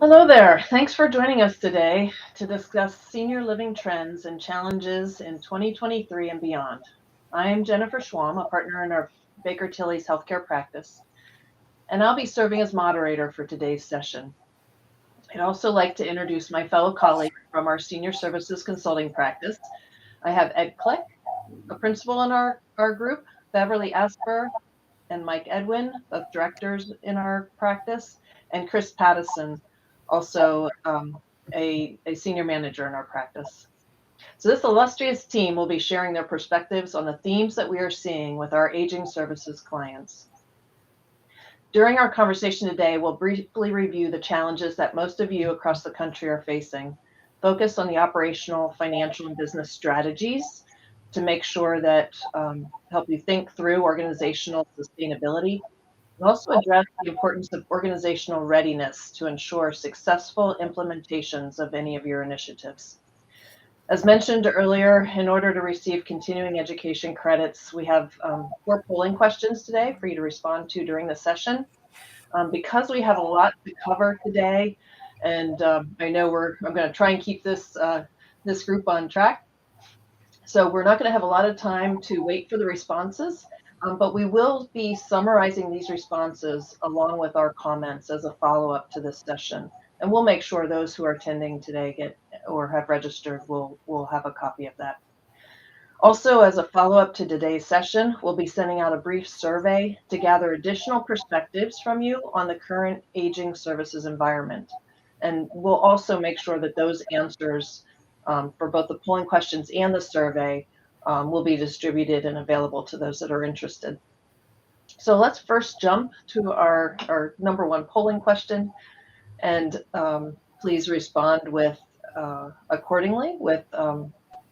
Hello there. Thanks for joining us today to discuss senior living trends and challenges in 2023 and beyond. I'm Jennifer Schwam, a partner in our Baker Tilly's healthcare practice, and I'll be serving as moderator for today's session. I'd also like to introduce my fellow colleagues from our senior services consulting practice. I have Ed Click, a principal in our group, Beverly Asper and Mike Edwin, both directors in our practice, and Chris Pattison, also a senior manager in our practice. So this illustrious team will be sharing their perspectives on the themes that we are seeing with our aging services clients. During our conversation today, we'll briefly review the challenges that most of you across the country are facing, focus on the operational, financial, and business strategies to make sure that help you think through organizational sustainability, and also address the importance of organizational readiness to ensure successful implementations of any of your initiatives. As mentioned earlier, in order to receive continuing education credits, we have 4 polling questions today for you to respond to during the session. Because we have a lot to cover today, and I know I'm going to try and keep this group on track. So we're not going to have a lot of time to wait for the responses, but we will be summarizing these responses along with our comments as a follow-up to this session. And we'll make sure those who are attending today get or have registered will have a copy of that. Also, as a follow-up to today's session, we'll be sending out a brief survey to gather additional perspectives from you on the current aging services environment. And we'll also make sure that those answers for both the polling questions and the survey will be distributed and available to those that are interested. So let's first jump to our number one polling question, and please respond with accordingly with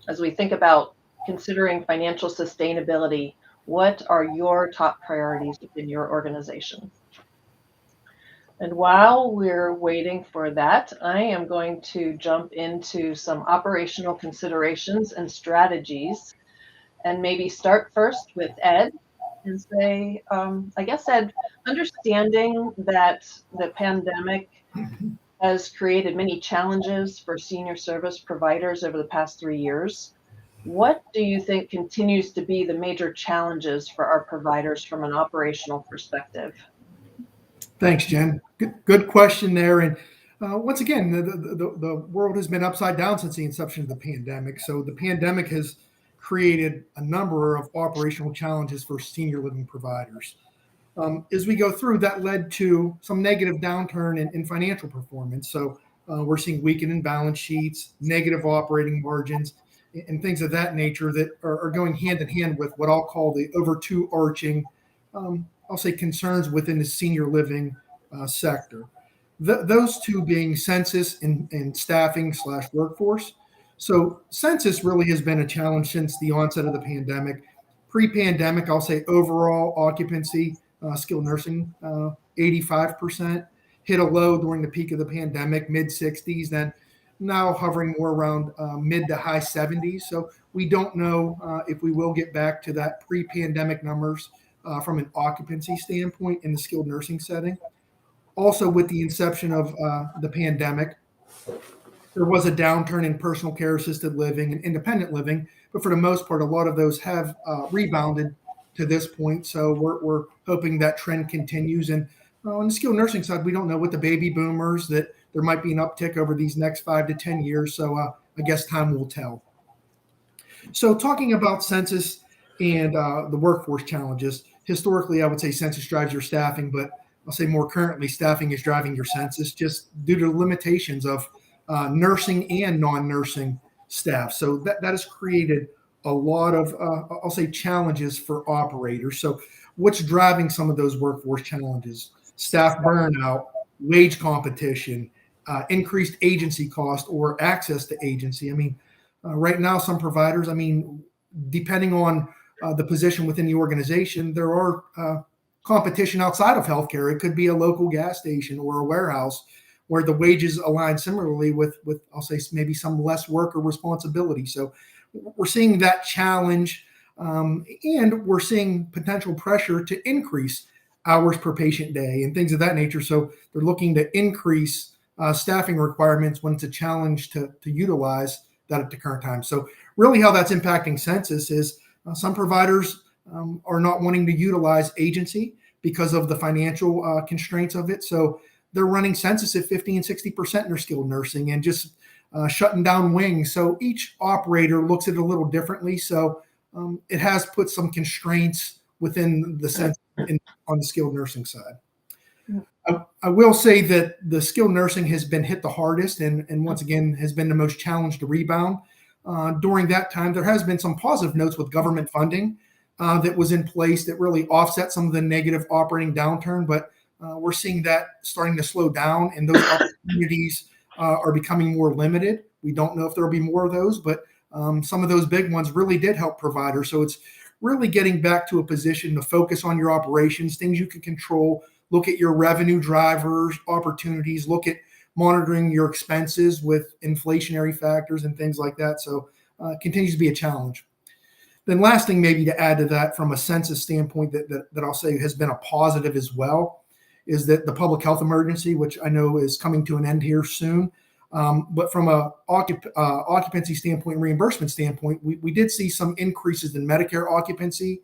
as we think about considering financial sustainability, what are your top priorities within your organization? And while we're waiting for that, I am going to jump into some operational considerations and strategies, and maybe start first with Ed and say, I guess, Ed, understanding that the pandemic has created many challenges for senior service providers over the past 3 years, what do you think continues to be the major challenges for our providers from an operational perspective? Thanks, Jen. Good question there. And once again, the world has been upside down since the inception of the pandemic. So the pandemic has created a number of operational challenges for senior living providers. As we go through, that led to some negative downturn in financial performance. So we're seeing weakening balance sheets, negative operating margins, and things of that nature that are going hand in hand with what I'll call the overarching I'll say concerns within the senior living sector. Those two being census and staffing/workforce. So census really has been a challenge since the onset of the pandemic. Pre-pandemic, I'll say overall occupancy, skilled nursing, 85%, hit a low during the peak of the pandemic, mid 60s, then now hovering more around mid to high 70s. So we don't know if we will get back to that pre-pandemic numbers from an occupancy standpoint in the skilled nursing setting. Also, with the inception of the pandemic, there was a downturn in personal care, assisted living, and independent living. But for the most part, a lot of those have rebounded to this point. So we're hoping that trend continues. And on the skilled nursing side, we don't know with the baby boomers that there might be an uptick over these next 5 to 10 years. So I guess time will tell. So talking about census and the workforce challenges, historically, I would say census drives your staffing, but I'll say more currently, staffing is driving your census just due to the limitations of nursing and non-nursing staff. So that has created a lot of, I'll say, challenges for operators. So what's driving some of those workforce challenges? Staff burnout, wage competition, increased agency cost or access to agency. I mean, right now, some providers, depending on the position within the organization, there are competition outside of healthcare. It could be a local gas station or a warehouse where the wages align similarly with I'll say maybe some less work or responsibility. So we're seeing that challenge, and we're seeing potential pressure to increase hours per patient day and things of that nature. So they're looking to increase staffing requirements when it's a challenge to utilize that at the current time. So really how that's impacting census is some providers are not wanting to utilize agency because of the financial constraints of it. So they're running census at 50 and 60% in their skilled nursing and just shutting down wings. So each operator looks at it a little differently. So it has put some constraints within the census on the skilled nursing side. I will say that the skilled nursing has been hit the hardest and once again has been the most challenged to rebound. During that time, there has been some positive notes with government funding that was in place that really offset some of the negative operating downturn, but we're seeing that starting to slow down and those opportunities are becoming more limited. We don't know if there'll be more of those, but some of those big ones really did help providers. So it's really getting back to a position to focus on your operations, things you can control, look at your revenue drivers, opportunities, look at monitoring your expenses with inflationary factors and things like that. So it continues to be a challenge. Then last thing maybe to add to that from a census standpoint that I'll say has been a positive as well is that the public health emergency, which I know is coming to an end here soon, but from a occupancy standpoint, reimbursement standpoint, we did see some increases in Medicare occupancy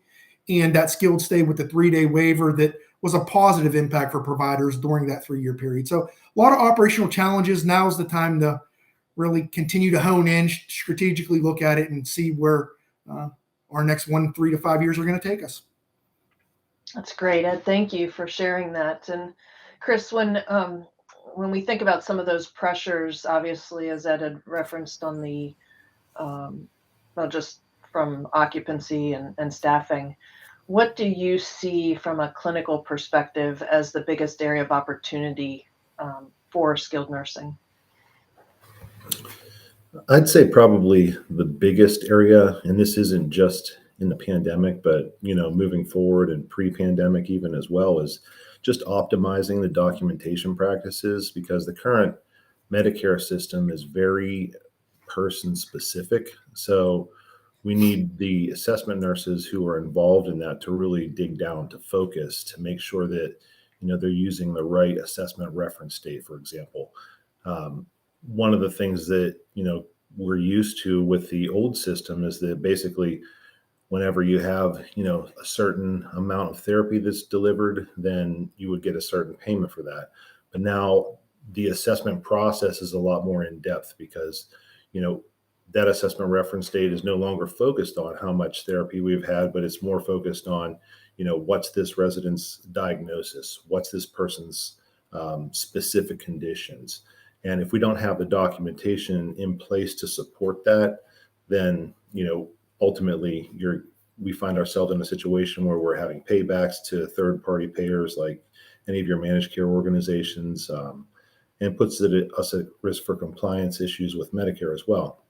and that skilled stay with the 3-day waiver that was a positive impact for providers during that 3-year period. So a lot of operational challenges. Now's the time to really continue to hone in, strategically look at it and see where our next 3 to 5 years are going to take us. That's great, Ed. Thank you for sharing that. And Chris, when we think about some of those pressures, obviously, as Ed had referenced on the, well, just from occupancy and staffing, what do you see from a clinical perspective as the biggest area of opportunity for skilled nursing? I'd say probably the biggest area, and this isn't just in the pandemic, but moving forward and pre-pandemic even as well, is just optimizing the documentation practices, because the current Medicare system is very person specific. So we need the assessment nurses who are involved in that to really dig down, to focus, to make sure that they're using the right assessment reference date, for example. One of the things that we're used to with the old system is that basically whenever you have a certain amount of therapy that's delivered, then you would get a certain payment for that. But now the assessment process is a lot more in depth, because that assessment reference date is no longer focused on how much therapy we've had, but it's more focused on what's this resident's diagnosis, what's this person's specific conditions. And if we don't have the documentation in place to support that, then ultimately we find ourselves in a situation where we're having paybacks to third-party payers like any of your managed care organizations, and puts us at risk for compliance issues with Medicare as well.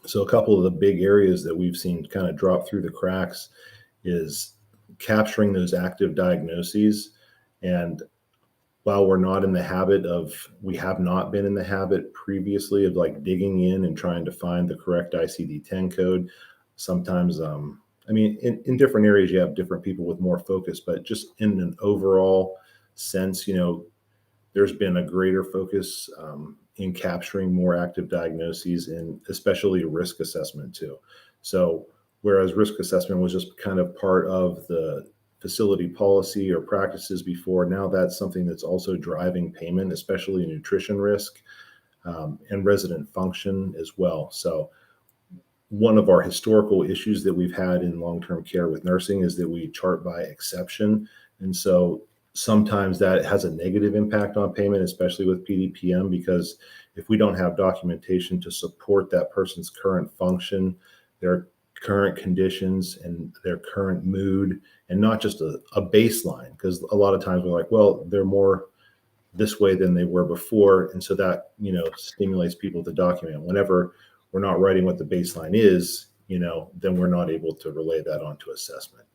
So a couple of the big areas that we've seen kind of drop through the cracks is capturing those active diagnoses. And while we have not been in the habit previously of like digging in and trying to find the correct ICD-10 code, sometimes, in different areas, you have different people with more focus, but just in an overall sense, there's been a greater focus in capturing more active diagnoses, and especially risk assessment too. So whereas risk assessment was just kind of part of the facility policy or practices before, now that's something that's also driving payment, especially nutrition risk and resident function as well. So one of our historical issues that we've had in long-term care with nursing is that we chart by exception. And so sometimes that has a negative impact on payment, especially with PDPM, because if we don't have documentation to support that person's current function, their current conditions and their current mood, and not just a baseline, because a lot of times we're like, well, they're more this way than they were before. And so that, stimulates people to document. Whenever we're not writing what the baseline is, then we're not able to relay that onto assessment.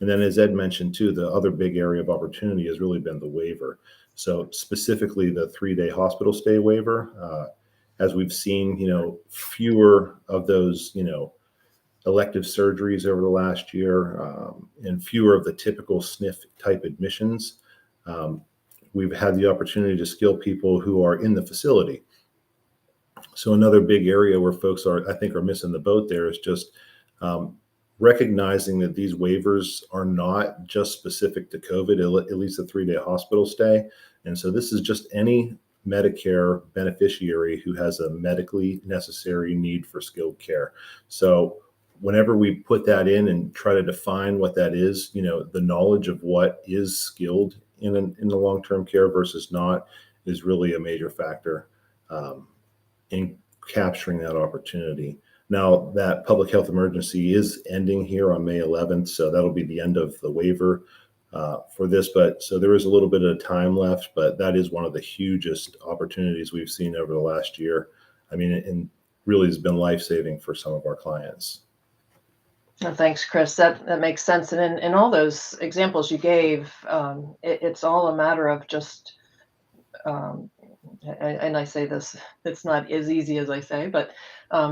And then as Ed mentioned too, the other big area of opportunity has really been the waiver. So specifically the 3-day hospital stay waiver, as we've seen, fewer of those, elective surgeries over the last year, and fewer of the typical SNF type admissions. we've had the opportunity to skill people who are in the facility. So another big area where folks are, I think, are missing the boat there is just recognizing that these waivers are not just specific to COVID, at least a 3-day hospital stay. And so this is just any Medicare beneficiary who has a medically necessary need for skilled care. So whenever we put that in and try to define what that is, the knowledge of what is skilled in the long-term care versus not is really a major factor in capturing that opportunity. Now, that public health emergency is ending here on May 11th, so that'll be the end of the waiver for this. But so there is a little bit of time left, but that is one of the hugest opportunities we've seen over the last year. I mean, and really has been life-saving for some of our clients. Well, thanks, Chris. That makes sense. And in all those examples you gave, it's all a matter of just, and I say this, it's not as easy as I say, but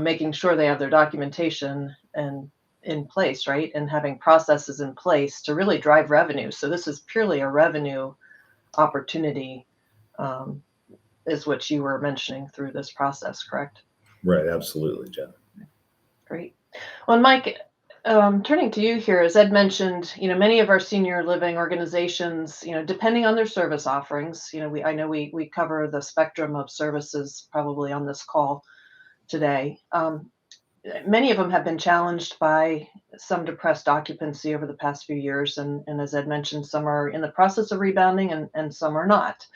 making sure they have their documentation and in place, right? And having processes in place to really drive revenue. So this is purely a revenue opportunity, is what you were mentioning through this process, correct? Right, absolutely, Jen. Great. Well, Mike, turning to you here, as Ed mentioned, many of our senior living organizations, depending on their service offerings, I know we cover the spectrum of services probably on this call today. Many of them have been challenged by some depressed occupancy over the past few years. And as Ed mentioned, some are in the process of rebounding and some are not.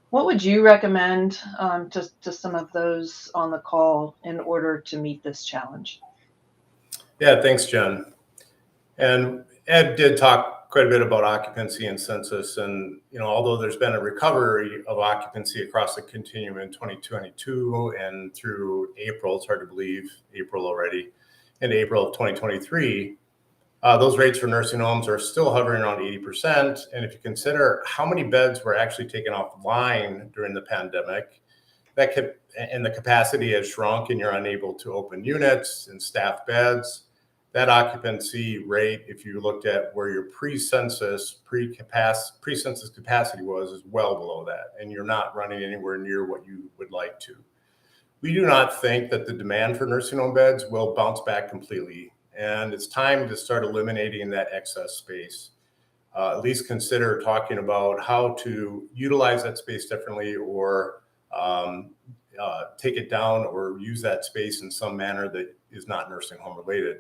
What would you recommend to some of those on the call in order to meet this challenge? Yeah, thanks, Jen. And Ed did talk quite a bit about occupancy and census. And, although there's been a recovery of occupancy across the continuum in 2022 and through April, it's hard to believe April already, in April of 2023, those rates for nursing homes are still hovering around 80%. And if you consider how many beds were actually taken offline during the pandemic, and the capacity has shrunk and you're unable to open units and staff beds, that occupancy rate, if you looked at where your pre-census capacity was, is well below that. And you're not running anywhere near what you would like to. We do not think that the demand for nursing home beds will bounce back completely. And it's time to start eliminating that excess space. At least consider talking about how to utilize that space differently, or take it down or use that space in some manner that is not nursing home related.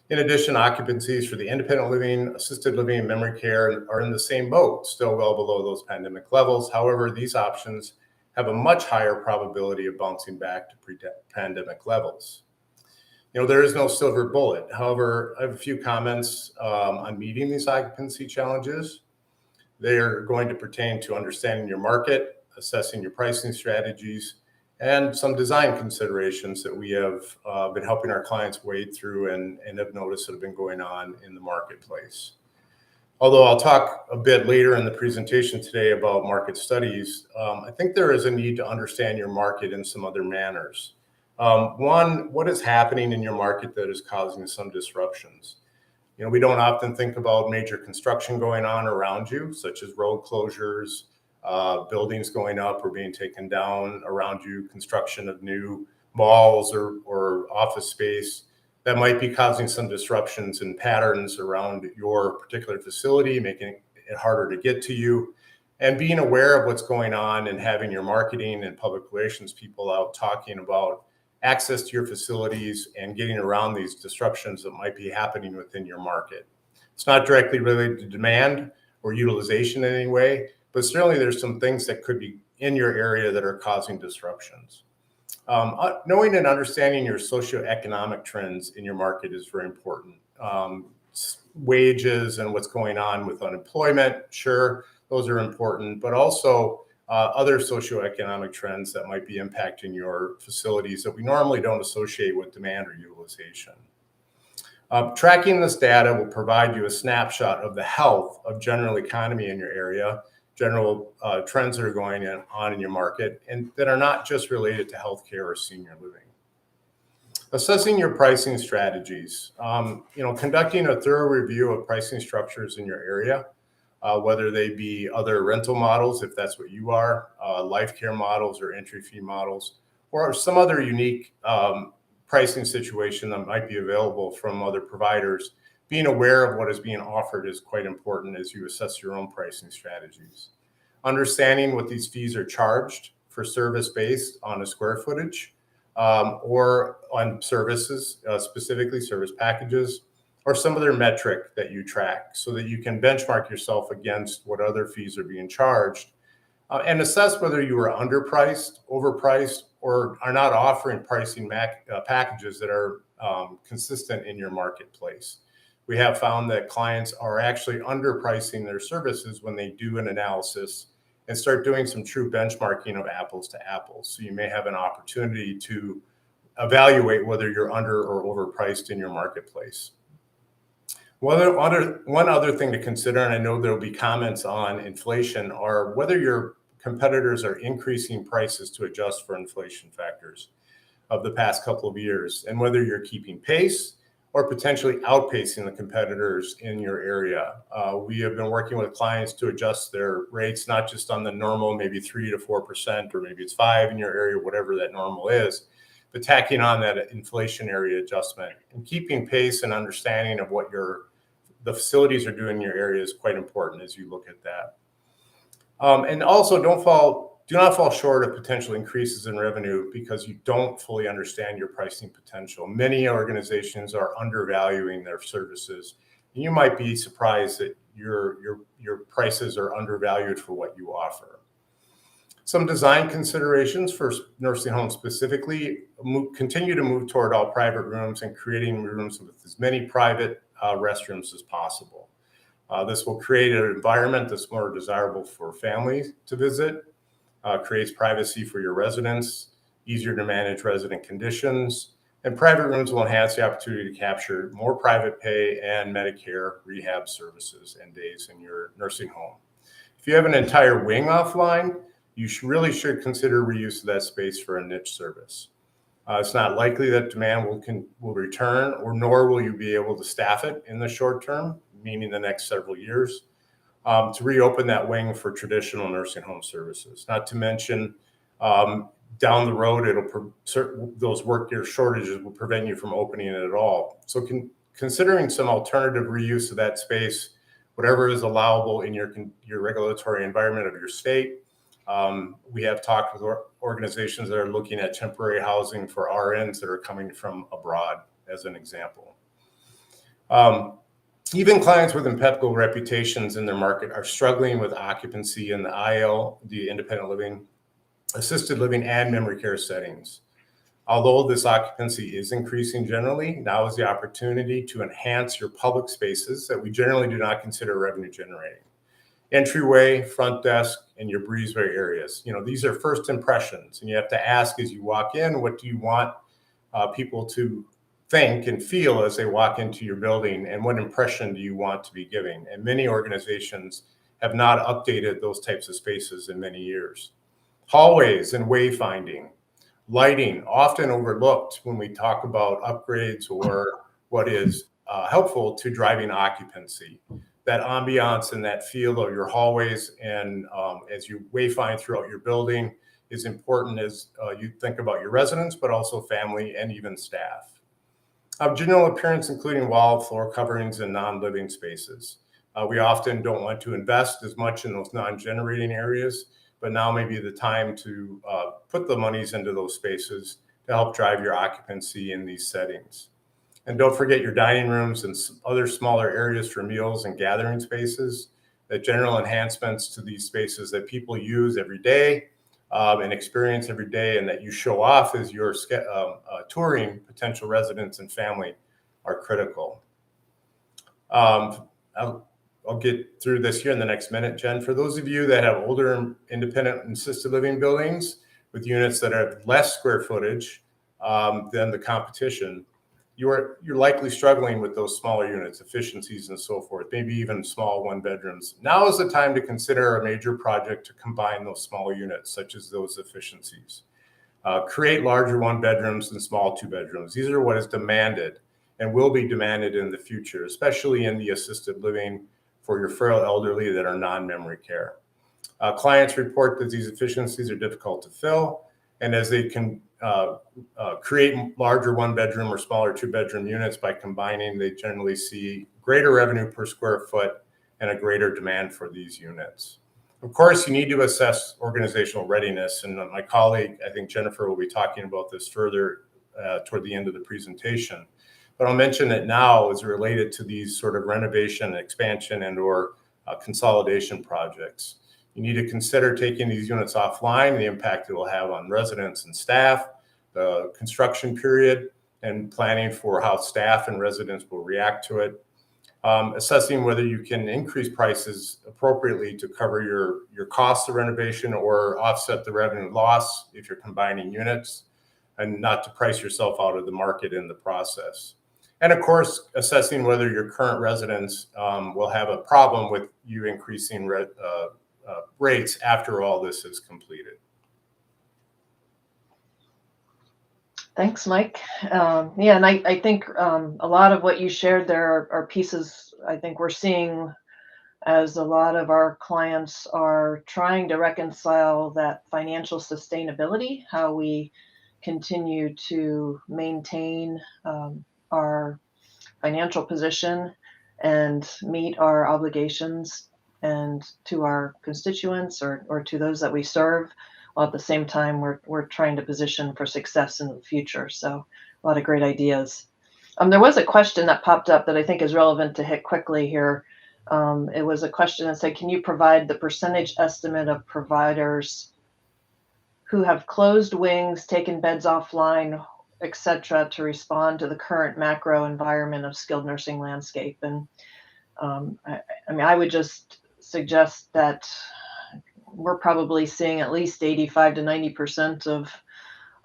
In addition, occupancies for the independent living, assisted living, and memory care are in the same boat, still well below those pandemic levels. However, these options have a much higher probability of bouncing back to pre-pandemic levels. There is no silver bullet. However, I have a few comments on meeting these occupancy challenges. They are going to pertain to understanding your market, assessing your pricing strategies, and some design considerations that we have been helping our clients wade through and have noticed that have been going on in the marketplace. Although I'll talk a bit later in the presentation today about market studies, I think there is a need to understand your market in some other manners. One, what is happening in your market that is causing some disruptions? We don't often think about major construction going on around you, such as road closures, buildings going up or being taken down around you, construction of new malls or office space that might be causing some disruptions and patterns around your particular facility, making it harder to get to you. And being aware of what's going on and having your marketing and public relations people out talking about access to your facilities and getting around these disruptions that might be happening within your market. It's not directly related to demand or utilization in any way, but certainly there's some things that could be in your area that are causing disruptions. Knowing and understanding your socioeconomic trends in your market is very important. Wages and what's going on with unemployment, sure, those are important, but also other socioeconomic trends that might be impacting your facilities that we normally don't associate with demand or utilization. Tracking this data will provide you a snapshot of the health of general economy in your area, general trends that are going on in your market, and that are not just related to healthcare or senior living. Assessing your pricing strategies, conducting a thorough review of pricing structures in your area whether they be other rental models, if that's what you are, life care models or entry fee models, or some other unique pricing situation that might be available from other providers. Being aware of what is being offered is quite important as you assess your own pricing strategies. Understanding what these fees are charged for service based on a square footage or on services, specifically service packages, or some other metric that you track so that you can benchmark yourself against what other fees are being charged and assess whether you are underpriced, overpriced, or are not offering pricing packages that are consistent in your marketplace. We have found that clients are actually underpricing their services when they do an analysis and start doing some true benchmarking of apples to apples. So you may have an opportunity to evaluate whether you're under or overpriced in your marketplace. One other thing to consider, and I know there'll be comments on inflation, are whether your competitors are increasing prices to adjust for inflation factors of the past couple of years, and whether you're keeping pace or potentially outpacing the competitors in your area. We have been working with clients to adjust their rates, not just on the normal, maybe 3 to 4%, or maybe it's 5 in your area, whatever that normal is, but tacking on that inflationary adjustment and keeping pace and understanding of what the facilities are doing in your area is quite important as you look at that. And also do not fall short of potential increases in revenue because you don't fully understand your pricing potential. Many organizations are undervaluing their services, and you might be surprised that your prices are undervalued for what you offer. Some design considerations for nursing homes specifically: continue to move toward all private rooms and creating rooms with as many private restrooms as possible. This will create an environment that's more desirable for families to visit, creates privacy for your residents, easier to manage resident conditions, and private rooms will enhance the opportunity to capture more private pay and Medicare rehab services and days in your nursing home. If you have an entire wing offline, you really should consider reuse of that space for a niche service. It's not likely that demand will return, or nor will you be able to staff it in the short term, meaning the next several years, to reopen that wing for traditional nursing home services. Not to mention, down the road, those work year shortages will prevent you from opening it at all. So considering some alternative reuse of that space, whatever is allowable in your regulatory environment of your state. We have talked with organizations that are looking at temporary housing for RNs that are coming from abroad, as an example. Even clients with impeccable reputations in their market are struggling with occupancy in the IL, the independent living, assisted living, and memory care settings. Although this occupancy is increasing generally, now is the opportunity to enhance your public spaces that we generally do not consider revenue generating. Entryway, front desk, and your breezeway areas. These are first impressions, and you have to ask as you walk in, what do you want people to think and feel as they walk into your building, and what impression do you want to be giving? And many organizations have not updated those types of spaces in many years. Hallways and wayfinding, lighting, often overlooked when we talk about upgrades or what is helpful to driving occupancy. That ambiance and that feel of your hallways and as you wayfind throughout your building is important as you think about your residents, but also family and even staff. General appearance, including wall, floor coverings, and non-living spaces. We often don't want to invest as much in those non-generating areas, but now may be the time to put the monies into those spaces to help drive your occupancy in these settings. And don't forget your dining rooms and other smaller areas for meals and gathering spaces. That general enhancements to these spaces that people use every day and experience every day, and that you show off as you're touring potential residents and family, are critical. I'll get through this here in the next minute, Jen. For those of you that have older independent and assisted living buildings with units that have less square footage than the competition, you're likely struggling with those smaller units, efficiencies and so forth, maybe even small one bedrooms. Now is the time to consider a major project to combine those smaller units, such as those efficiencies. Create larger one bedrooms and small two bedrooms. These are what is demanded and will be demanded in the future, especially in the assisted living for your frail elderly that are non-memory care. Clients report that these efficiencies are difficult to fill, and as they can create larger one-bedroom or smaller two-bedroom units by combining, they generally see greater revenue per square foot and a greater demand for these units. Of course, you need to assess organizational readiness, and my colleague, I think Jennifer, will be talking about this further toward the end of the presentation. But I'll mention it now as related to these sort of renovation, expansion, and or consolidation projects. You need to consider taking these units offline, the impact it will have on residents and staff, the construction period, and planning for how staff and residents will react to it. Assessing whether you can increase prices appropriately to cover your costs of renovation or offset the revenue loss if you're combining units, and not to price yourself out of the market in the process. And of course, assessing whether your current residents will have a problem with you increasing rates after all this is completed. Thanks, Mike. Yeah, and I think a lot of what you shared there are pieces I think we're seeing as a lot of our clients are trying to reconcile that financial sustainability, how we continue to maintain our financial position and meet our obligations and to our constituents or to those that we serve, while at the same time we're trying to position for success in the future. So a lot of great ideas. There was a question that popped up that I think is relevant to hit quickly here. It was a question that said, can you provide the percentage estimate of providers who have closed wings, taken beds offline, et cetera, to respond to the current macro environment of skilled nursing landscape? And I mean, I would just suggest that we're probably seeing at least 85 to 90% of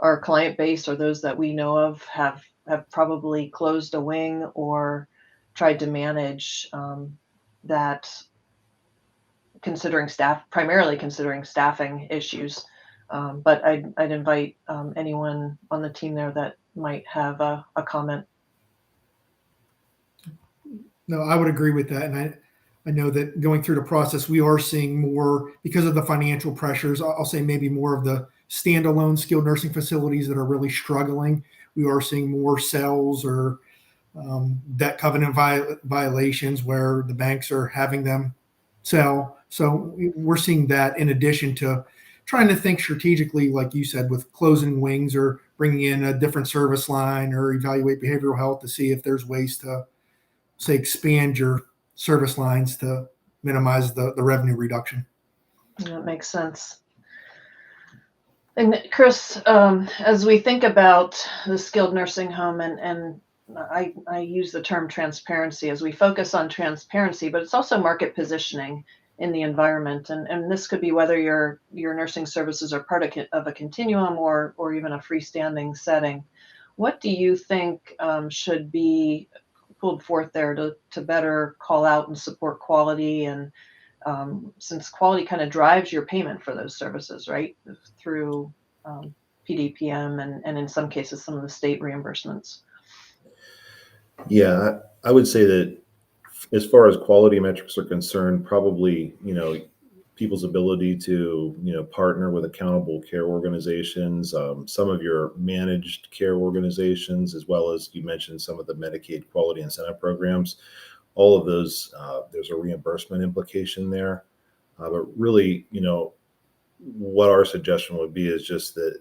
our client base, or those that we know of, have probably closed a wing or tried to manage that, primarily considering staffing issues. But I'd invite anyone on the team there that might have a comment. No, I would agree with that. And I know that going through the process, we are seeing more, because of the financial pressures, I'll say maybe more of the standalone skilled nursing facilities that are really struggling. We are seeing more sales or debt covenant violations where the banks are having them sell. So we're seeing that in addition to trying to think strategically, like you said, with closing wings or bringing in a different service line or evaluate behavioral health to see if there's ways to, say, expand your service lines to minimize the revenue reduction. That makes sense. And Chris, as we think about the skilled nursing home, and I use the term transparency, as we focus on transparency, but it's also market positioning in the environment. And this could be whether your nursing services are part of a continuum or even a freestanding setting. What do you think should be pulled forth there to better call out and support quality? And since quality kind of drives your payment for those services, right, through PDPM and in some cases some of the state reimbursements. Yeah, I would say that as far as quality metrics are concerned, probably, people's ability to, partner with accountable care organizations, some of your managed care organizations, as well as you mentioned some of the Medicaid quality incentive programs, all of those, there's a reimbursement implication there. But really, what our suggestion would be is just that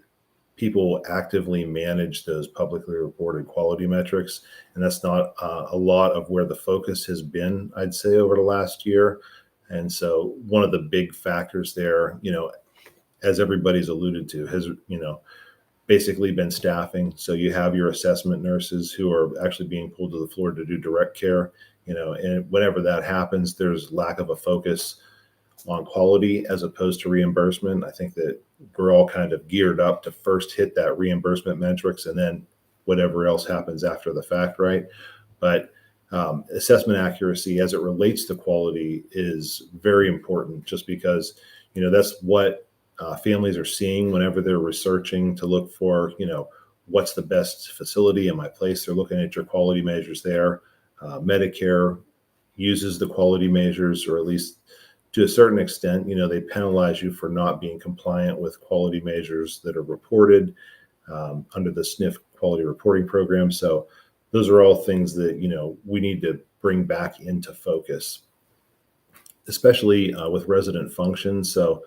people actively manage those publicly reported quality metrics. And that's not a lot of where the focus has been, I'd say, over the last year. And so one of the big factors there, as everybody's alluded to, has, basically been staffing. So you have your assessment nurses who are actually being pulled to the floor to do direct care, and whenever that happens, there's lack of a focus on quality as opposed to reimbursement. I think that we're all kind of geared up to first hit that reimbursement metrics and then whatever else happens after the fact, right? But assessment accuracy as it relates to quality is very important, just because, that's what families are seeing whenever they're researching to look for, what's the best facility in my place. They're looking at your quality measures there. Medicare, uses the quality measures, or at least to a certain extent, they penalize you for not being compliant with quality measures that are reported under the SNF quality reporting program. So those are all things that, we need to bring back into focus, especially with resident functions. So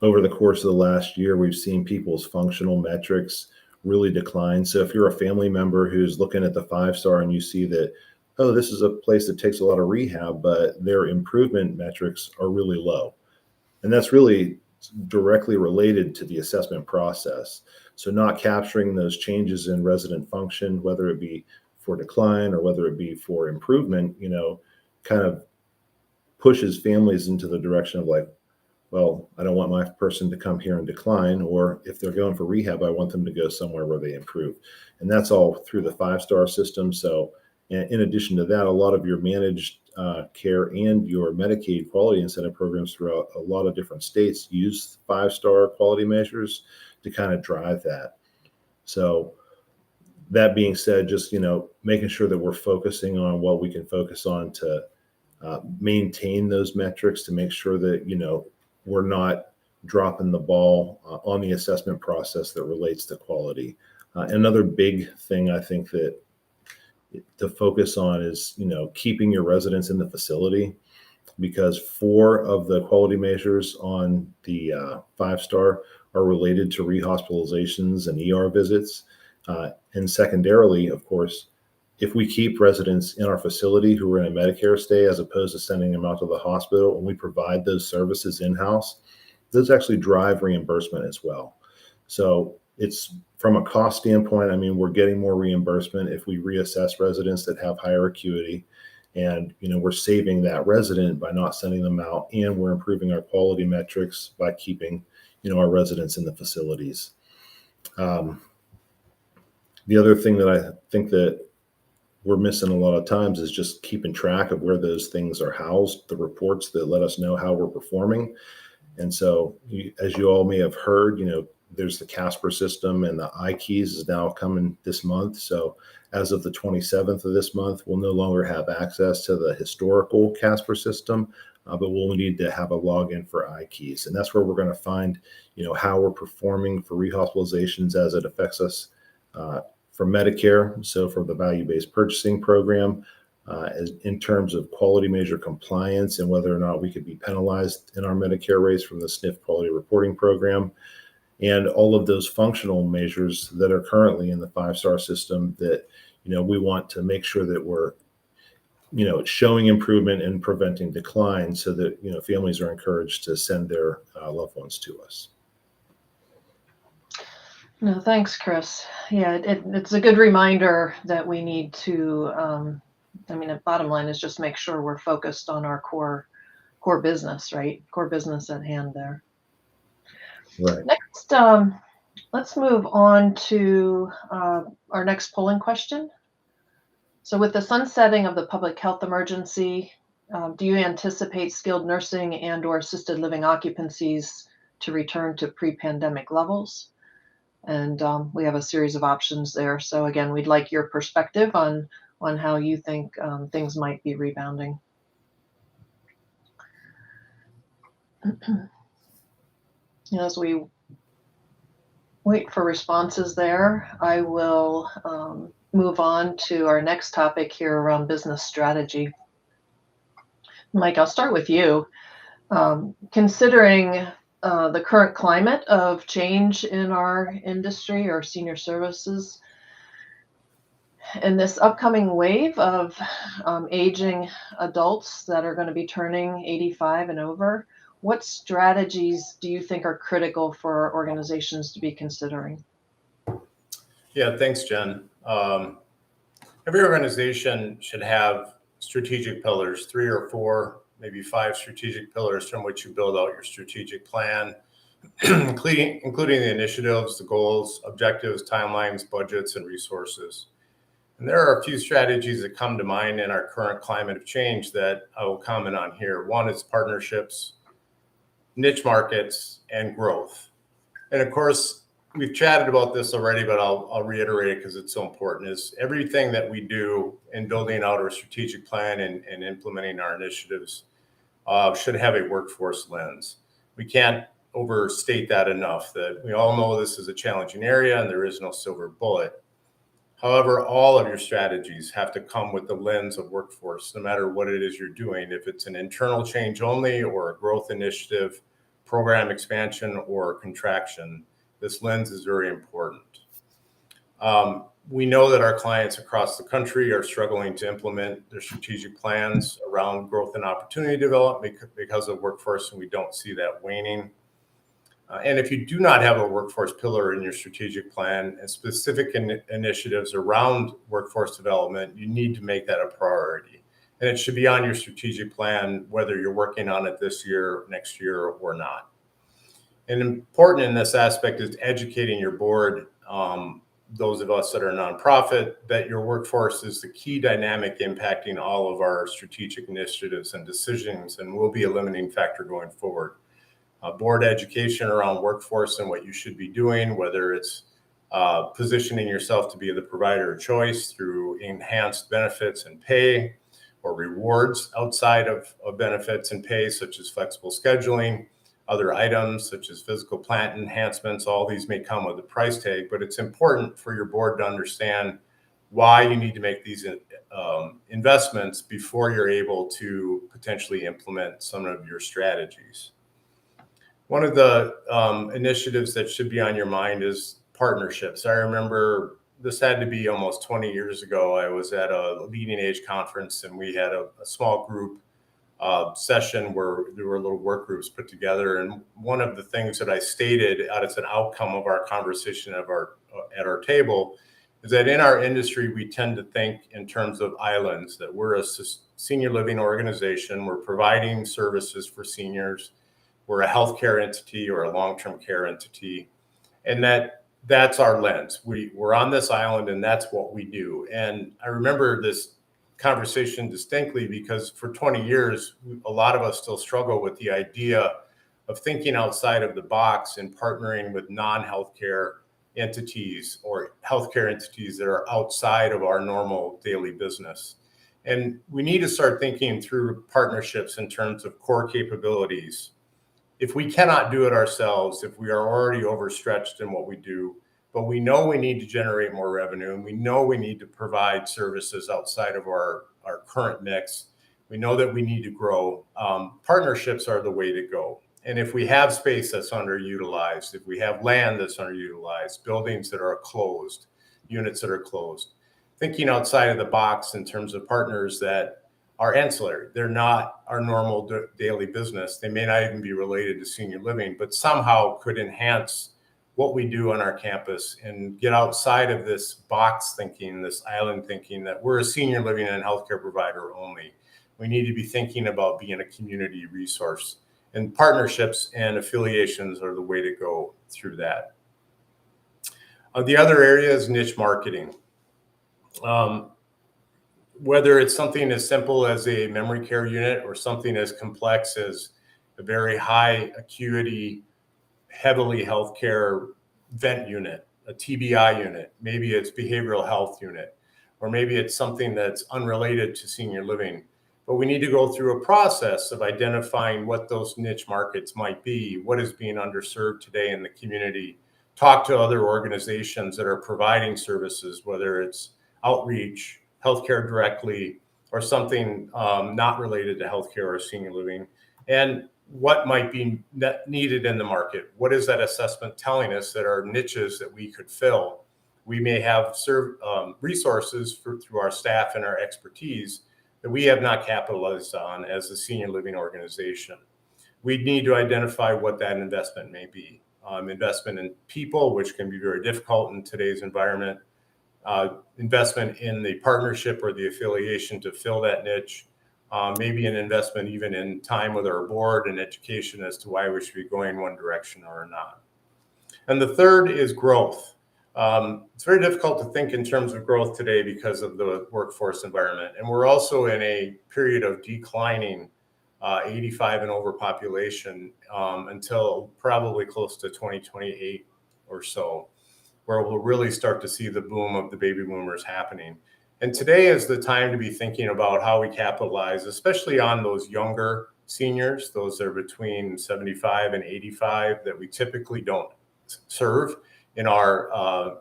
over the course of the last year, we've seen people's functional metrics really decline. So if you're a family member who's looking at the 5-star and you see that, oh, this is a place that takes a lot of rehab, but their improvement metrics are really low. And that's really directly related to the assessment process. So not capturing those changes in resident function, whether it be for decline or whether it be for improvement, kind of pushes families into the direction of like, well, I don't want my person to come here and decline, or if they're going for rehab, I want them to go somewhere where they improve. And that's all through the 5-star system. So in addition to that, a lot of your managed care and your Medicaid quality incentive programs throughout a lot of different states use 5-star quality measures to kind of drive that. So that being said, just, making sure that we're focusing on what we can focus on to maintain those metrics, to make sure that, we're not dropping the ball on the assessment process that relates to quality. Another big thing I think that to focus on is, keeping your residents in the facility, because 4 of the quality measures on the 5-star are related to rehospitalizations and ER visits. And secondarily, of course, if we keep residents in our facility who are in a Medicare stay, as opposed to sending them out to the hospital, and we provide those services in-house, those actually drive reimbursement as well. So it's, from a cost standpoint, we're getting more reimbursement if we reassess residents that have higher acuity, and, we're saving that resident by not sending them out, and we're improving our quality metrics by keeping, our residents in the facilities. The other thing that I think that we're missing a lot of times is just keeping track of where those things are housed, the reports that let us know how we're performing. And so, as you all may have heard, there's the Casper system, and the iKeys is now coming this month. So as of the 27th of this month, we'll no longer have access to the historical Casper system, but we'll need to have a login for iKeys. And that's where we're going to find, how we're performing for rehospitalizations as it affects us for Medicare. So for the value-based purchasing program, as in terms of quality measure compliance and whether or not we could be penalized in our Medicare rates from the SNF quality reporting program, and all of those functional measures that are currently in the 5-star system that, we want to make sure that we're, showing improvement and preventing decline, so that, families are encouraged to send their loved ones to us. No, thanks, Chris. Yeah, it's a good reminder that we need to, the bottom line is just make sure we're focused on our core business, right? Core business at hand there. Right. Next, let's move on to our next polling question. So with the sunsetting of the public health emergency, do you anticipate skilled nursing and or assisted living occupancies to return to pre-pandemic levels? And we have a series of options there. So again, we'd like your perspective on how you think things might be rebounding. As we wait for responses there, I will move on to our next topic here around business strategy. Mike, I'll start with you. Considering the current climate of change in our industry or senior services, and this upcoming wave of aging adults that are going to be turning 85 and over, what strategies do you think are critical for organizations to be considering? Yeah, thanks, Jen. Every organization should have strategic pillars, 3 or 4, maybe 5 strategic pillars from which you build out your strategic plan, including the initiatives, the goals, objectives, timelines, budgets, and resources. And there are a few strategies that come to mind in our current climate of change that I will comment on here. One is partnerships, niche markets, and growth. And of course, we've chatted about this already, but I'll reiterate it because it's so important, is everything that we do in building out our strategic plan and implementing our initiatives should have a workforce lens. We can't overstate that enough, that we all know this is a challenging area and there is no silver bullet. However, all of your strategies have to come with the lens of workforce, no matter what it is you're doing. If it's an internal change only or a growth initiative, program expansion or contraction, this lens is very important. We know that our clients across the country are struggling to implement their strategic plans around growth and opportunity development because of workforce, and we don't see that waning. And if you do not have a workforce pillar in your strategic plan and specific initiatives around workforce development, you need to make that a priority. And it should be on your strategic plan, whether you're working on it this year, next year, or not. And important in this aspect is educating your board, those of us that are nonprofit, that your workforce is the key dynamic impacting all of our strategic initiatives and decisions, and will be a limiting factor going forward. Board education around workforce and what you should be doing, whether it's positioning yourself to be the provider of choice through enhanced benefits and pay, or rewards outside of benefits and pay, such as flexible scheduling, other items such as physical plant enhancements. All these may come with a price tag, but it's important for your board to understand why you need to make these investments before you're able to potentially implement some of your strategies. One of the initiatives that should be on your mind is partnerships. I remember this had to be almost 20 years ago. I was at a leading age conference, and we had a small group session where there were little work groups put together. And one of the things that I stated as an outcome of our conversation at our table is that in our industry, we tend to think in terms of islands, that we're a senior living organization. We're providing services for seniors. We're a healthcare entity or a long-term care entity. And that's our lens. We're on this island, and that's what we do. And I remember this conversation distinctly because for 20 years, a lot of us still struggle with the idea of thinking outside of the box and partnering with non-healthcare entities or healthcare entities that are outside of our normal daily business. And we need to start thinking through partnerships in terms of core capabilities. If we cannot do it ourselves, if we are already overstretched in what we do, but we know we need to generate more revenue, and we know we need to provide services outside of our current mix, we know that we need to grow, partnerships are the way to go. And if we have space that's underutilized, if we have land that's underutilized, buildings that are closed, units that are closed, thinking outside of the box in terms of partners that are ancillary. They're not our normal daily business. They may not even be related to senior living, but somehow could enhance what we do on our campus and get outside of this box thinking, this island thinking that we're a senior living and healthcare provider only. We need to be thinking about being a community resource, and partnerships and affiliations are the way to go through that. The other area is niche marketing. Whether it's something as simple as a memory care unit or something as complex as a very high acuity, heavily healthcare vent unit, a TBI unit, maybe it's behavioral health unit, or maybe it's something that's unrelated to senior living. But we need to go through a process of identifying what those niche markets might be, what is being underserved today in the community, talk to other organizations that are providing services, whether it's outreach, healthcare directly, or something not related to healthcare or senior living, and what might be needed in the market. What is that assessment telling us that are niches that we could fill? We may have resources through our staff and our expertise that we have not capitalized on as a senior living organization. We need to identify what that investment may be. Investment in people, which can be very difficult in today's environment. Investment in the partnership or the affiliation to fill that niche, maybe an investment even in time with our board and education as to why we should be going one direction or not. And the third is growth. It's very difficult to think in terms of growth today because of the workforce environment. And we're also in a period of declining 85 and over population until probably close to 2028 or so, where we'll really start to see the boom of the baby boomers happening. And today is the time to be thinking about how we capitalize, especially on those younger seniors, those that are between 75 and 85 that we typically don't serve in our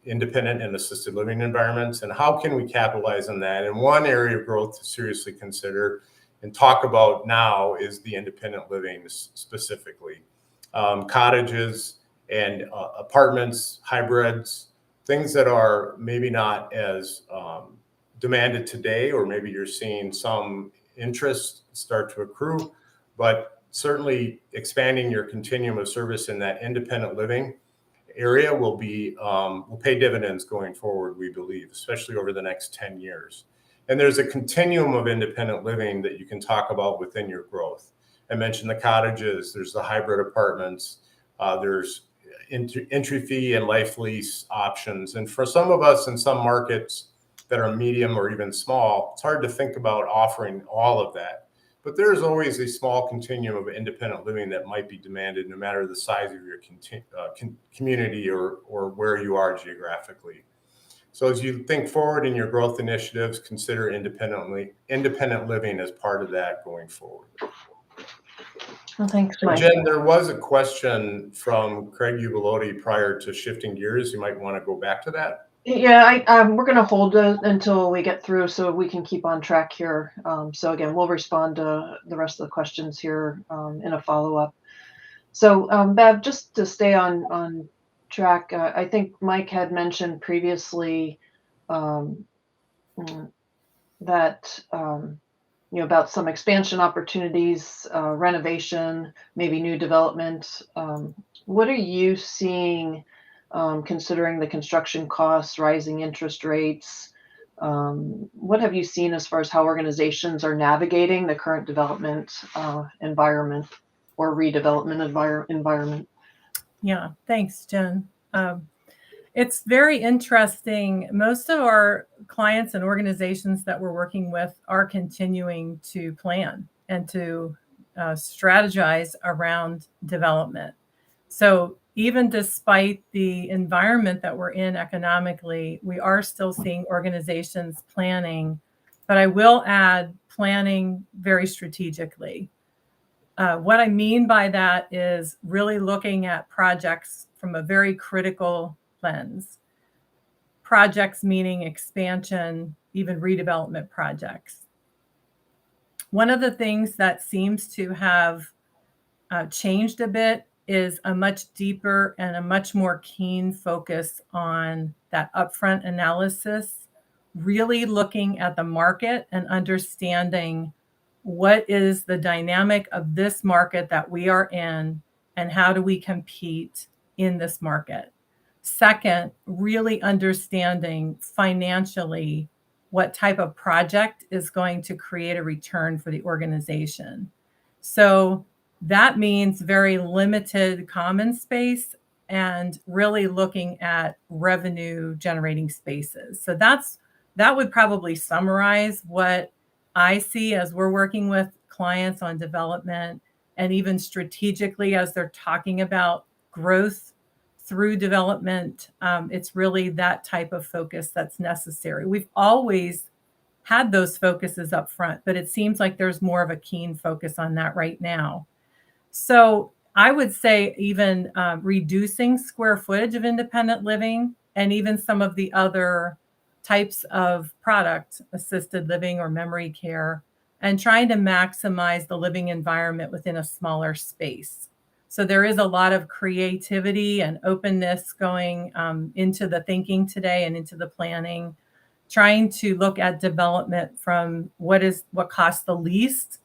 independent and assisted living environments. And how can we capitalize on that? And one area of growth to seriously consider and talk about now is the independent living specifically. Cottages and apartments, hybrids, things that are maybe not as demanded today, or maybe you're seeing some interest start to accrue, but certainly expanding your continuum of service in that independent living area will pay dividends going forward, we believe, especially over the next 10 years. And there's a continuum of independent living that you can talk about within your growth. I mentioned the cottages, there's the hybrid apartments, there's entry fee and life lease options. And for some of us in some markets that are medium or even small, it's hard to think about offering all of that. But there's always a small continuum of independent living that might be demanded no matter the size of your community or where you are geographically. So as you think forward in your growth initiatives, consider independent living as part of that going forward. Well, thanks, Mike. Jen, there was a question from Craig Ubalodi prior to shifting gears. You might want to go back to that. Yeah, we're going to hold it until we get through so we can keep on track here. So again, we'll respond to the rest of the questions here in a follow-up. So Bev, just to stay on track, I think Mike had mentioned previously that about some expansion opportunities, renovation, maybe new development. What are you seeing considering the construction costs, rising interest rates? What have you seen as far as how organizations are navigating the current development environment or redevelopment environment? Yeah, thanks, Jen. It's very interesting. Most of our clients and organizations that we're working with are continuing to plan and to strategize around development. So even despite the environment that we're in economically, we are still seeing organizations planning, but I will add planning very strategically. What I mean by that is really looking at projects from a very critical lens. Projects meaning expansion, even redevelopment projects. One of the things that seems to have changed a bit is a much deeper and a much more keen focus on that upfront analysis, really looking at the market and understanding what is the dynamic of this market that we are in and how do we compete in this market. Second, really understanding financially what type of project is going to create a return for the organization. So that means very limited common space and really looking at revenue generating spaces. So that would probably summarize what I see as we're working with clients on development, and even strategically as they're talking about growth through development. It's really that type of focus that's necessary. We've always had those focuses up front, but it seems like there's more of a keen focus on that right now. So I would say even reducing square footage of independent living and even some of the other types of product, assisted living or memory care, and trying to maximize the living environment within a smaller space. So there is a lot of creativity and openness going into the thinking today and into the planning, trying to look at development from what costs the least.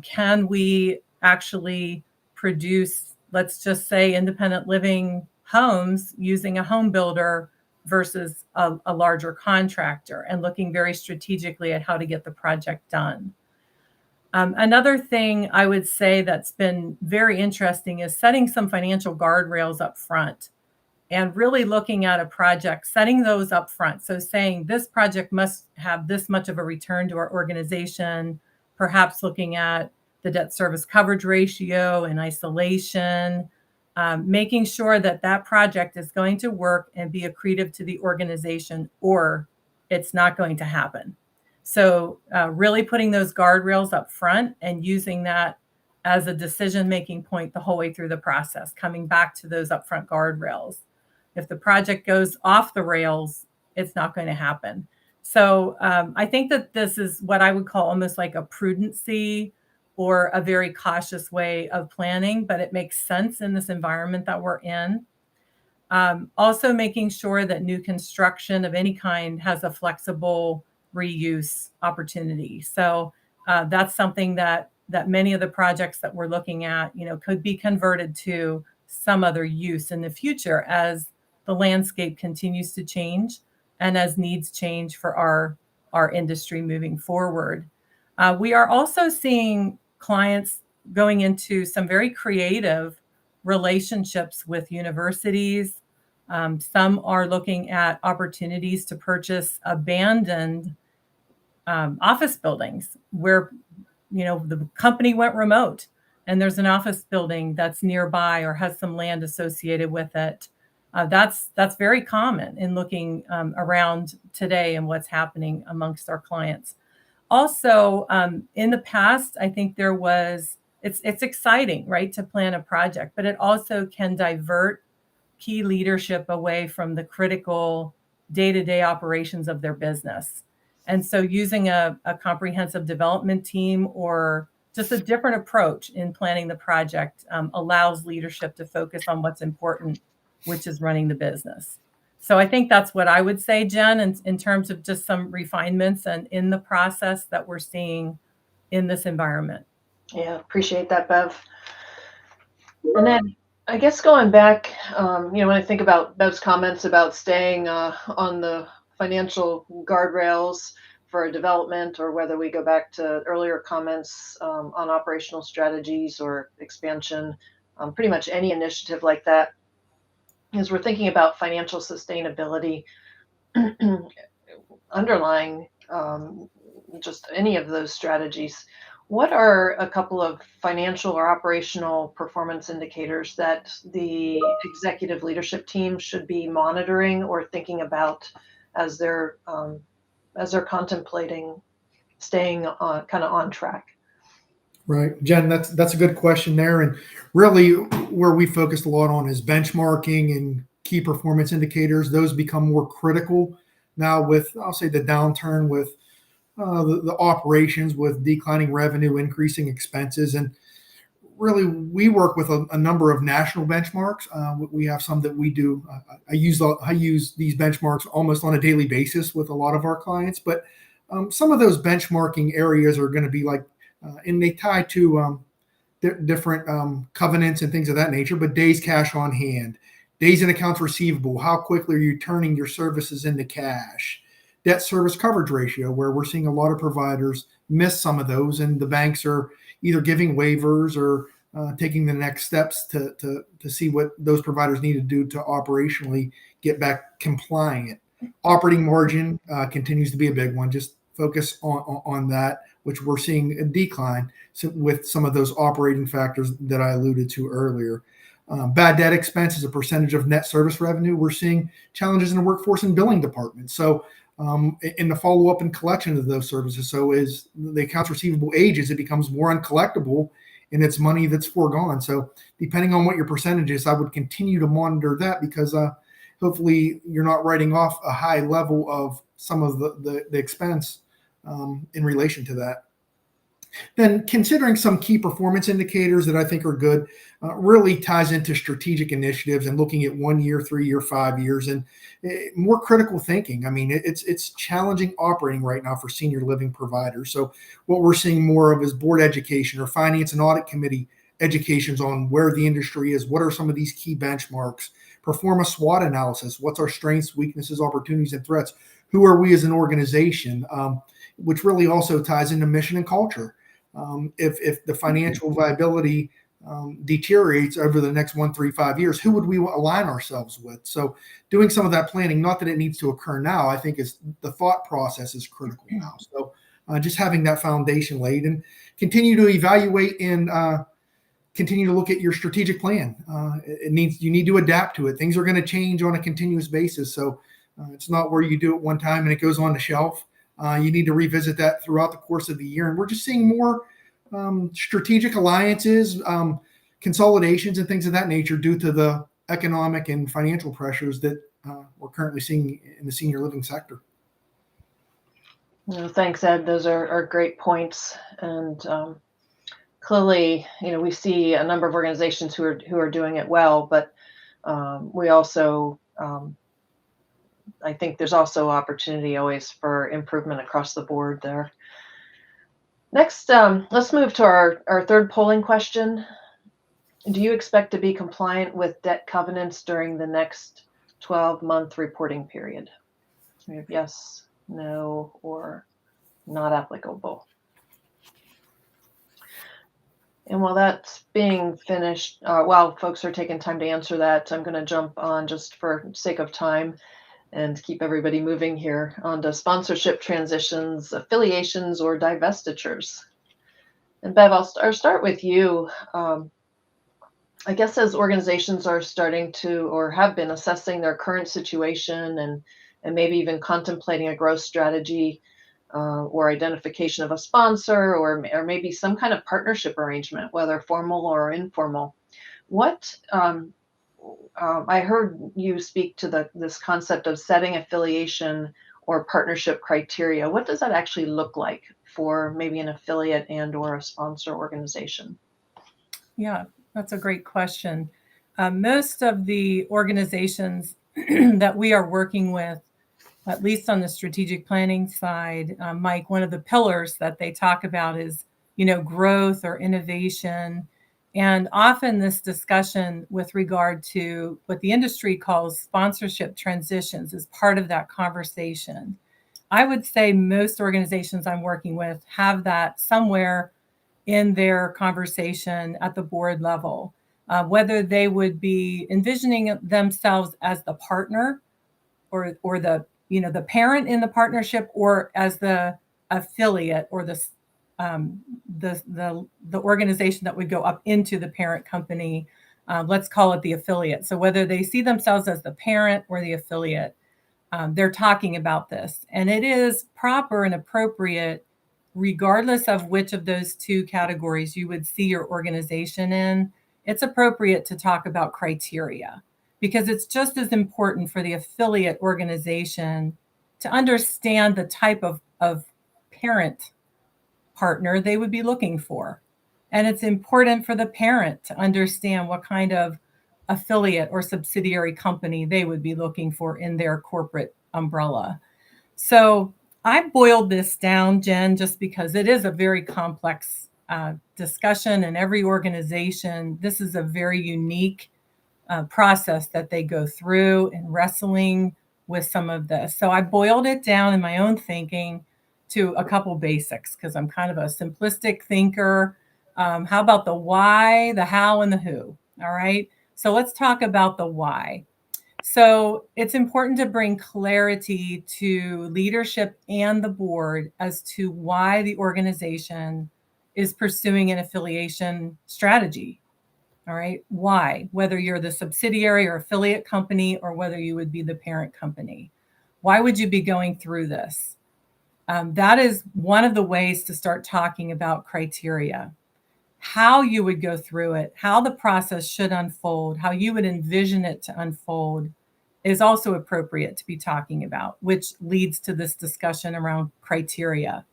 Can we actually produce, let's just say, independent living homes using a home builder versus a larger contractor, and looking very strategically at how to get the project done. Another thing I would say that's been very interesting is setting some financial guardrails up front and really looking at a project, setting those up front. So saying this project must have this much of a return to our organization, perhaps looking at the debt service coverage ratio in isolation, making sure that that project is going to work and be accretive to the organization, or it's not going to happen. So really putting those guardrails up front and using that as a decision-making point the whole way through the process, coming back to those upfront guardrails. If the project goes off the rails, it's not going to happen. So I think that this is what I would call almost like a prudency or a very cautious way of planning, but it makes sense in this environment that we're in. Also making sure that new construction of any kind has a flexible reuse opportunity. So that's something that many of the projects that we're looking at, could be converted to some other use in the future as the landscape continues to change and as needs change for our industry moving forward. We are also seeing clients going into some very creative relationships with universities. Some are looking at opportunities to purchase abandoned office buildings where, the company went remote and there's an office building that's nearby or has some land associated with it. That's very common in looking around today and what's happening amongst our clients. Also, in the past, I think it's exciting, right, to plan a project, but it also can divert key leadership away from the critical day-to-day operations of their business. And so using a comprehensive development team or just a different approach in planning the project allows leadership to focus on what's important, which is running the business. So I think that's what I would say, Jen, in terms of just some refinements and in the process that we're seeing in this environment. Yeah, appreciate that, Bev. And then I guess going back, when I think about Bev's comments about staying on the financial guardrails for a development, or whether we go back to earlier comments on operational strategies or expansion, pretty much any initiative like that, as we're thinking about financial sustainability underlying just any of those strategies, what are a couple of financial or operational performance indicators that the executive leadership team should be monitoring or thinking about as they're contemplating staying on track? Right, Jen, that's a good question there. And really where we focused a lot on is benchmarking and key performance indicators. Those become more critical now with, I'll say, the downturn with the operations, with declining revenue, increasing expenses. And really we work with a number of national benchmarks. We have some that we do. I use these benchmarks almost on a daily basis with a lot of our clients, but some of those benchmarking areas are going to be like, and they tie to different covenants and things of that nature, but days cash on hand, days in accounts receivable, how quickly are you turning your services into cash, debt service coverage ratio, where we're seeing a lot of providers miss some of those, and the banks are either giving waivers or taking the next steps to see what those providers need to do to operationally get back compliant. Operating margin continues to be a big one. Just focus on that, which we're seeing a decline with some of those operating factors that I alluded to earlier. Bad debt expense as a percentage of net service revenue. We're seeing challenges in the workforce and billing department. So in the follow-up and collection of those services. So as the accounts receivable ages, it becomes more uncollectible and it's money that's foregone. So depending on what your percentage is, I would continue to monitor that, because hopefully you're not writing off a high level of some of the expense in relation to that. Then considering some key performance indicators that I think are good really ties into strategic initiatives and looking at 1 year, 3 year, 5 years, and more critical thinking. I mean, it's challenging operating right now for senior living providers. So what we're seeing more of is board education or finance and audit committee educations on where the industry is. What are some of these key benchmarks? Perform a SWOT analysis. What's our strengths, weaknesses, opportunities, and threats? Who are we as an organization? Which really also ties into mission and culture. If the financial viability deteriorates over the next 1, 3, 5 years, who would we align ourselves with? So doing some of that planning, not that it needs to occur now, I think is the thought process is critical now. So just having that foundation laid, and continue to evaluate and continue to look at your strategic plan. You need to adapt to it. Things are going to change on a continuous basis. So it's not where you do it one time and it goes on the shelf. You need to revisit that throughout the course of the year. And we're just seeing more strategic alliances, consolidations, and things of that nature due to the economic and financial pressures that we're currently seeing in the senior living sector. Thanks, Ed. Those are great points. And clearly, we see a number of organizations who are doing it well, but we also, I think there's also opportunity always for improvement across the board there. Next, let's move to our third polling question. Do you expect to be compliant with debt covenants during the next 12-month reporting period? We have yes, no, or not applicable. And while that's being finished, while folks are taking time to answer that, I'm going to jump on, just for sake of time and keep everybody moving here, onto sponsorship transitions, affiliations, or divestitures. And Bev, I'll start with you. I guess as organizations are starting to, or have been assessing their current situation and maybe even contemplating a growth strategy, or identification of a sponsor, or maybe some kind of partnership arrangement, whether formal or informal. What I heard you speak to this concept of setting affiliation or partnership criteria. What does that actually look like for maybe an affiliate and or a sponsor organization? Yeah, that's a great question. Most of the organizations that we are working with, at least on the strategic planning side, Mike, one of the pillars that they talk about is, growth or innovation. And often this discussion with regard to what the industry calls sponsorship transitions is part of that conversation. I would say most organizations I'm working with have that somewhere in their conversation at the board level, whether they would be envisioning themselves as the partner or the the parent in the partnership, or as the affiliate, or the organization that would go up into the parent company. Let's call it the affiliate. So whether they see themselves as the parent or the affiliate, they're talking about this. And it is proper and appropriate, regardless of which of those two categories you would see your organization in. It's appropriate to talk about criteria, because it's just as important for the affiliate organization to understand the type of parent partner they would be looking for. And it's important for the parent to understand what kind of affiliate or subsidiary company they would be looking for in their corporate umbrella. So I boiled this down, Jen, just because it is a very complex discussion, and every organization, this is a very unique process that they go through in wrestling with some of this. So I boiled it down in my own thinking to a couple basics, because I'm kind of a simplistic thinker. How about the why, the how, and the who? All right. So let's talk about the why. So it's important to bring clarity to leadership and the board as to why the organization is pursuing an affiliation strategy. All right. Why? Whether you're the subsidiary or affiliate company, or whether you would be the parent company. Why would you be going through this? That is one of the ways to start talking about criteria. How you would go through it, how the process should unfold, how you would envision it to unfold is also appropriate to be talking about, which leads to this discussion around criteria.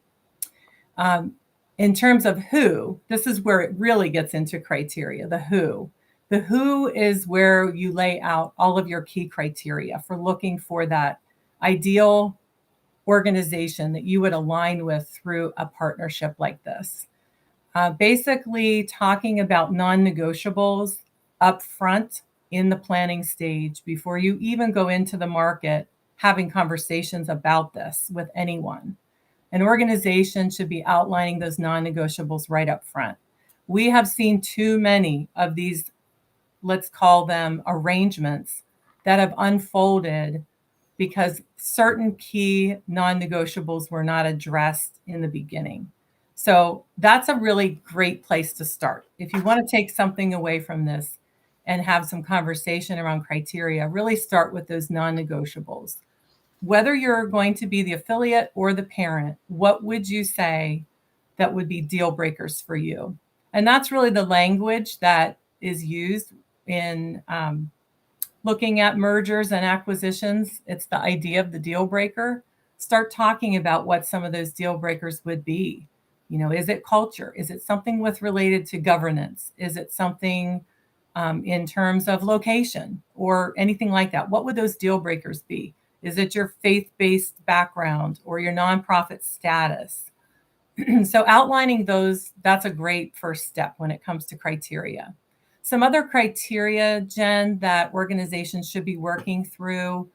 In terms of who, this is where it really gets into criteria, the who. The who is where you lay out all of your key criteria for looking for that ideal organization that you would align with through a partnership like this. Basically talking about non-negotiables up front in the planning stage before you even go into the market, having conversations about this with anyone. An organization should be outlining those non-negotiables right up front. We have seen too many of these, let's call them arrangements, that have unfolded because certain key non-negotiables were not addressed in the beginning. So that's a really great place to start. If you want to take something away from this and have some conversation around criteria, really start with those non-negotiables. Whether you're going to be the affiliate or the parent, what would you say that would be deal breakers for you? And that's really the language that is used in looking at mergers and acquisitions. It's the idea of the deal breaker. Start talking about what some of those deal breakers would be. Is it culture? Is it something related to governance? Is it something in terms of location or anything like that? What would those deal breakers be? Is it your faith-based background or your nonprofit status? So outlining those, that's a great first step when it comes to criteria. Some other criteria, Jen, that organizations should be working through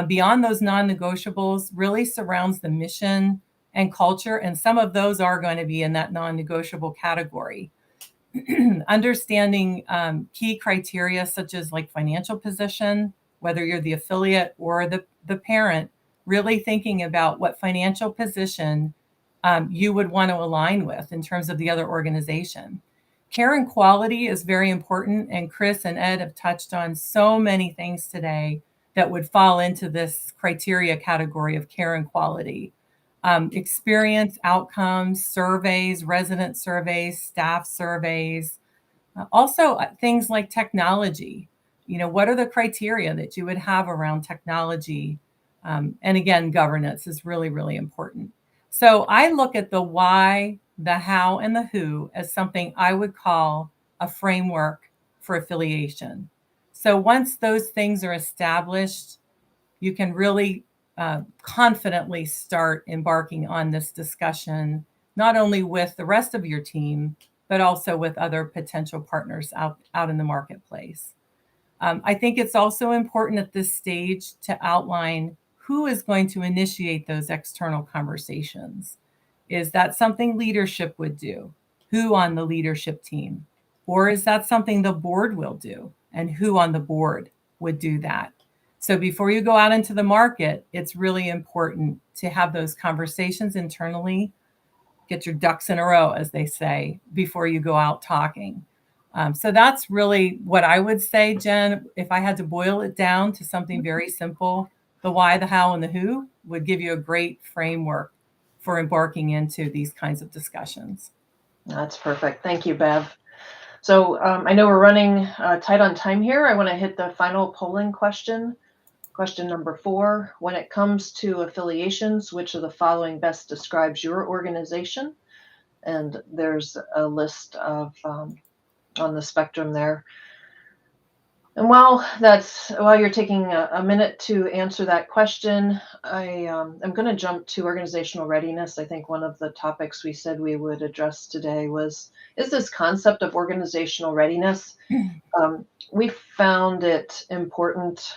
beyond those non-negotiables really surrounds the mission and culture. And some of those are going to be in that non-negotiable category. Understanding key criteria such as like financial position, whether you're the affiliate or the parent, really thinking about what financial position you would want to align with in terms of the other organization. Care and quality is very important, and Chris and Ed have touched on so many things today that would fall into this criteria category of care and quality. Experience, outcomes, surveys, resident surveys, staff surveys. Also, things like technology. What are the criteria that you would have around technology? And again, governance is really, really important. So I look at the why, the how, and the who as something I would call a framework for affiliation. So once those things are established, you can really confidently start embarking on this discussion, not only with the rest of your team, but also with other potential partners out in the marketplace. I think it's also important at this stage to outline who is going to initiate those external conversations. Is that something leadership would do? Who on the leadership team? Or is that something the board will do? And who on the board would do that? So before you go out into the market, it's really important to have those conversations internally, get your ducks in a row, as they say, before you go out talking. So that's really what I would say, Jen. If I had to boil it down to something very simple, the why, the how, and the who would give you a great framework for embarking into these kinds of discussions. That's perfect. Thank you, Bev. So I know we're running tight on time here. I want to hit the final polling question. Question number 4, when it comes to affiliations, which of the following best describes your organization? And there's a list of on the spectrum there. And while you're taking a minute to answer that question, I'm going to jump to organizational readiness. I think one of the topics we said we would address today is this concept of organizational readiness. We found it important,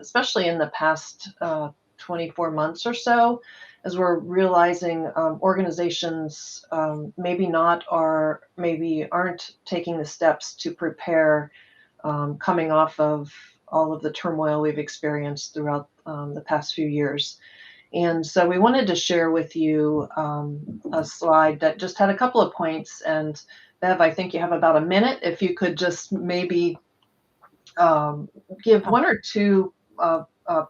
especially in the past 24 months or so, as we're realizing organizations maybe aren't taking the steps to prepare coming off of all of the turmoil we've experienced throughout the past few years. And so we wanted to share with you a slide that just had a couple of points. And Bev, I think you have about a minute. If you could just maybe give 1 or 2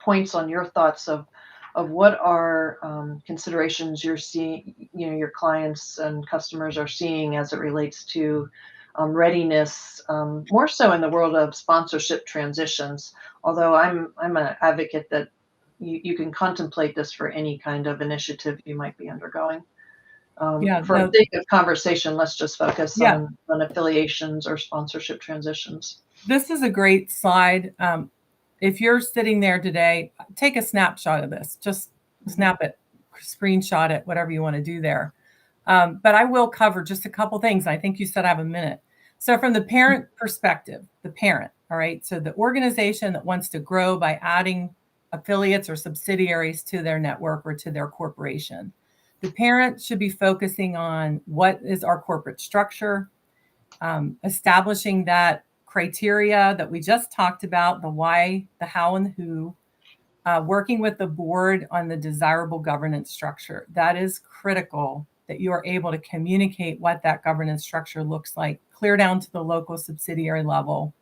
points on your thoughts of what are considerations you're seeing, your clients and customers are seeing as it relates to readiness, more so in the world of sponsorship transitions. Although I'm an advocate that you can contemplate this for any kind of initiative you might be undergoing. For the sake of conversation, let's just focus on affiliations or sponsorship transitions. This is a great slide. If you're sitting there today, take a snapshot of this. Just snap it, screenshot it, whatever you want to do there. But I will cover just a couple things. I think you said I have a minute. So from the parent perspective, the parent, all right? So the organization that wants to grow by adding affiliates or subsidiaries to their network or to their corporation. The parent should be focusing on what is our corporate structure, establishing that criteria that we just talked about, the why, the how, and the who, working with the board on the desirable governance structure. That is critical that you are able to communicate what that governance structure looks like, clear down to the local subsidiary level,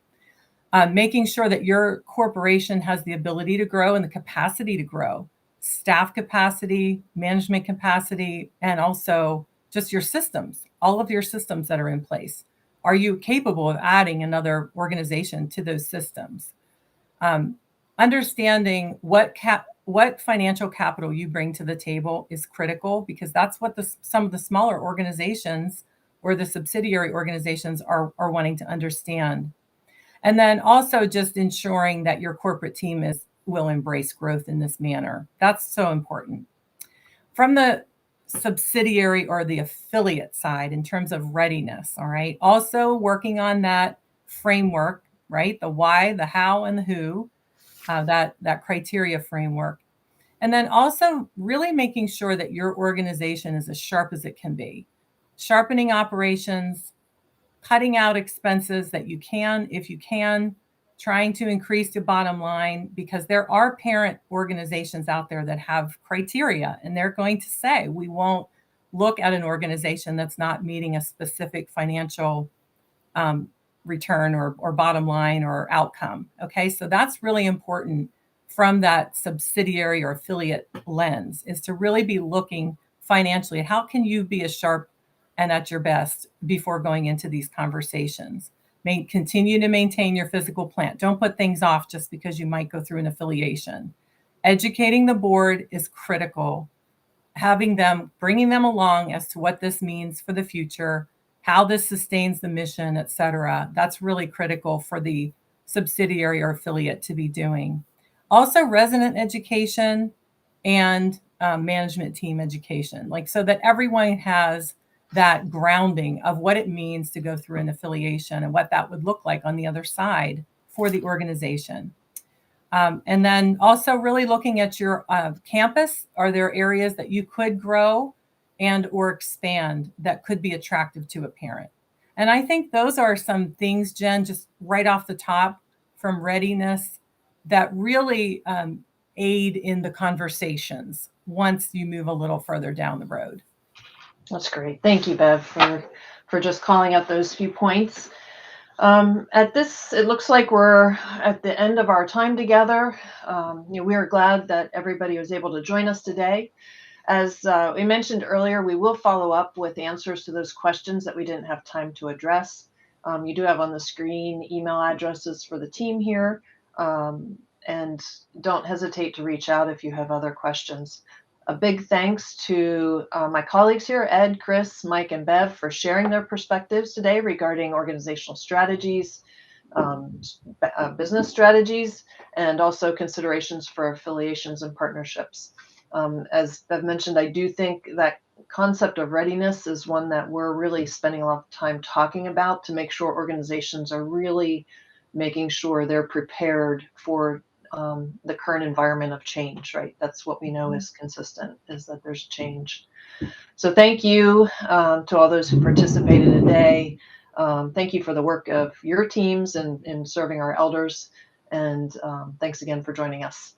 making sure that your corporation has the ability to grow and the capacity to grow, staff capacity, management capacity, and also just your systems, all of your systems that are in place. Are you capable of adding another organization to those systems? Understanding what financial capital you bring to the table is critical, because that's what some of the smaller organizations or the subsidiary organizations are wanting to understand. And then also just ensuring that your corporate team will embrace growth in this manner. That's so important. From the subsidiary or the affiliate side, in terms of readiness, all right, also working on that framework, right? The why, the how, and the who, that criteria framework. And then also really making sure that your organization is as sharp as it can be. Sharpening operations, cutting out expenses that you can, if you can, trying to increase the bottom line, because there are parent organizations out there that have criteria, and they're going to say, we won't look at an organization that's not meeting a specific financial return or bottom line or outcome. Okay, so that's really important from that subsidiary or affiliate lens, is to really be looking financially at how can you be as sharp and at your best before going into these conversations. Continue to maintain your physical plant. Don't put things off just because you might go through an affiliation. Educating the board is critical. Bringing them along as to what this means for the future, how this sustains the mission, et cetera. That's really critical for the subsidiary or affiliate to be doing. Also, resident education and management team education, so that everyone has that grounding of what it means to go through an affiliation and what that would look like on the other side for the organization. And then also really looking at your campus. Are there areas that you could grow and or expand that could be attractive to a parent? And I think those are some things, Jen, just right off the top from readiness, that really aid in the conversations once you move a little further down the road. That's great. Thank you, Bev, for just calling out those few points. It looks like we're at the end of our time together. We are glad that everybody was able to join us today. As we mentioned earlier, we will follow up with answers to those questions that we didn't have time to address. You do have on the screen email addresses for the team here, and don't hesitate to reach out if you have other questions. A big thanks to my colleagues here, Ed, Chris, Mike, and Bev, for sharing their perspectives today regarding organizational strategies, business strategies, and also considerations for affiliations and partnerships. As Bev mentioned, I do think that concept of readiness is one that we're really spending a lot of time talking about, to make sure organizations are really making sure they're prepared for the current environment of change, right? That's what we know is consistent, is that there's change. So thank you to all those who participated today. Thank you for the work of your teams in serving our elders. And thanks again for joining us.